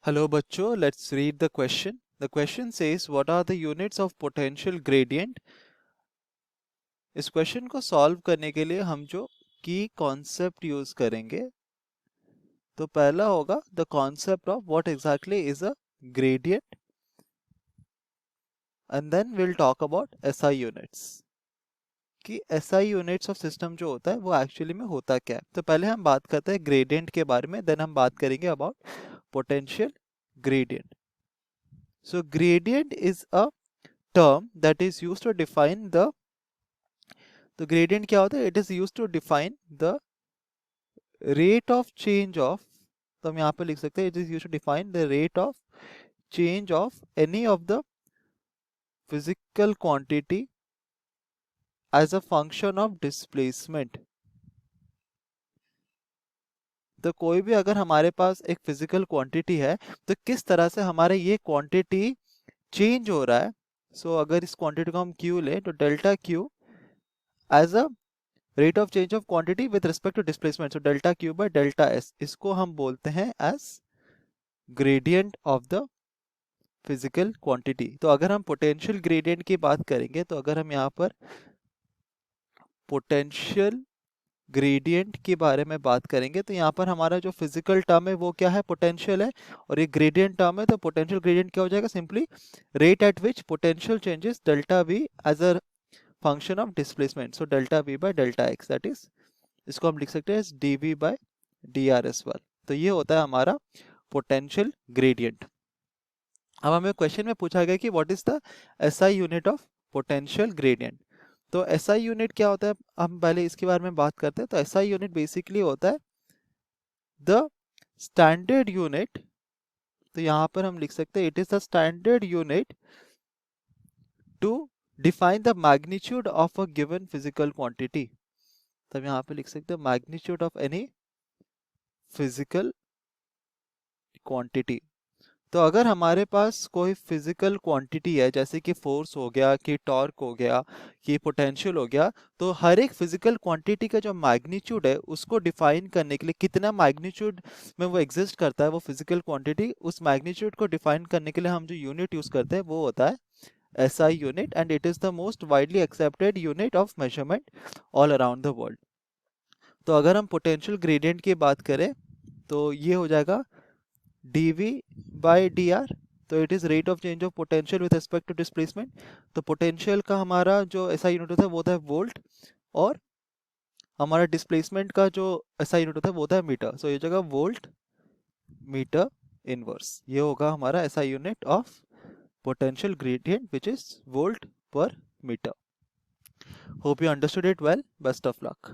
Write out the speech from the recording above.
Hello बच्चों, let's read the question. The question says, what are the units of potential gradient? इस question को solve करने के लिए हम जो की कॉन्सेप्ट यूज करेंगे, तो पहला होगा the concept of what exactly is a gradient, and then will talk about SI units कि एसआई यूनिट्स ऑफ सिस्टम जो होता है वो एक्चुअली में होता क्या है. तो पहले हम बात करते हैं ग्रेडियंट के बारे में, देन हम बात करेंगे about potential gradient. So gradient is a term that is used to define the, तो gradient क्या होता है? It is used to define the rate of change of, तो हम यहाँ पे लिख सकते हैं it is used to define the rate of change of any of the physical quantity as a function of displacement. तो कोई भी अगर हमारे पास एक फिजिकल क्वांटिटी है तो किस तरह से हमारे ये क्वांटिटी चेंज हो रहा है. सो अगर इस क्वांटिटी को हम Q ले तो delta Q as a rate of change of quantity with respect to displacement, so delta Q by delta S, इसको हम बोलते हैं as gradient of the physical quantity. तो अगर हम पोटेंशियल ग्रेडियंट की बात करेंगे, तो अगर हम यहाँ पर पोटेंशियल ग्रेडियंट के बारे में बात करेंगे, तो यहाँ पर हमारा जो फिजिकल टर्म है वो क्या है? पोटेंशियल है. और ये ग्रेडियंट टर्म है, तो पोटेंशियल ग्रेडियंट क्या हो जाएगा? Simply rate at which potential changes delta V as a function of displacement, so delta V by delta X, that is, इसको हम लिख सकते हैं dv बाय dr/1. तो ये होता है हमारा पोटेंशियल ग्रेडियंट. अब हमें क्वेश्चन में पूछा गया कि what is the SI unit of potential gradient. तो एसआई यूनिट क्या होता है, हम पहले इसके बारे में बात करते हैं. तो एसआई यूनिट बेसिकली होता है द स्टैंडर्ड यूनिट, तो यहाँ पर हम लिख सकते हैं it is the standard unit to define the magnitude of a given physical quantity. तब यहाँ पे लिख सकते हैं magnitude of any physical quantity. तो अगर हमारे पास कोई फिजिकल क्वांटिटी है, जैसे कि फोर्स हो गया, कि टॉर्क हो गया, कि पोटेंशियल हो गया, तो हर एक फिजिकल क्वांटिटी का जो मैग्नीट्यूड है उसको डिफाइन करने के लिए, कितना मैग्नीट्यूड में वो एग्जिस्ट करता है वो फिजिकल क्वांटिटी, उस मैग्नीट्यूड को डिफाइन करने के लिए हम जो यूनिट यूज करते हैं वो होता है SI unit, and it is the most widely accepted unit of measurement all around the world. तो अगर हम पोटेंशियल ग्रेडियंट की बात करें तो ये हो जाएगा dv बाय dr, तो it is rate of change of potential with respect to displacement. तो पोटेंशियल का हमारा जो SI यूनिट होता है वो होता है वोल्ट, और हमारा डिस्प्लेसमेंट का जो SI यूनिट होता है वो होता है मीटर. सो ये जगह वोल्ट मीटर इनवर्स, ये होगा हमारा SI unit of potential gradient, which is volt per meter. Hope you understood it well. Best of luck.